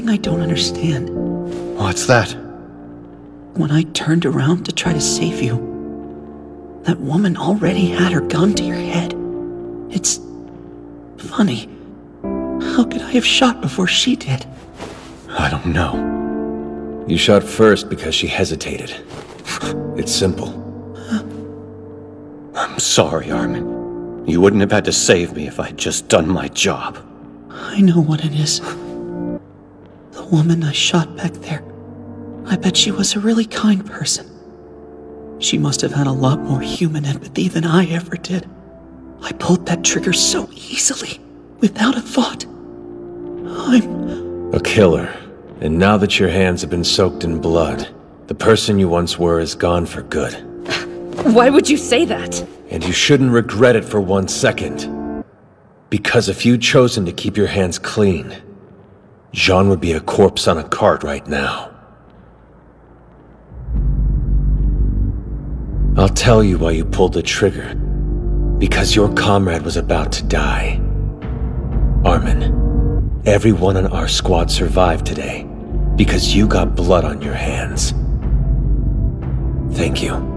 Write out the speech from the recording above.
something I don't understand. What's that? When I turned around to try to save you, that woman already had her gun to your head. It's funny. How could I have shot before she did? I don't know. You shot first because she hesitated. It's simple. I'm sorry, Armin. You wouldn't have had to save me if I'd just done my job. I know what it is. The woman I shot back there. I bet she was a really kind person. She must have had a lot more human empathy than I ever did. I pulled that trigger so easily, without a thought. I'm a killer. And now that your hands have been soaked in blood, the person you once were is gone for good. Why would you say that? And you shouldn't regret it for 1 second. Because if you'd chosen to keep your hands clean, Jean would be a corpse on a cart right now. I'll tell you why you pulled the trigger. Because your comrade was about to die. Armin, everyone on our squad survived today because you got blood on your hands. Thank you.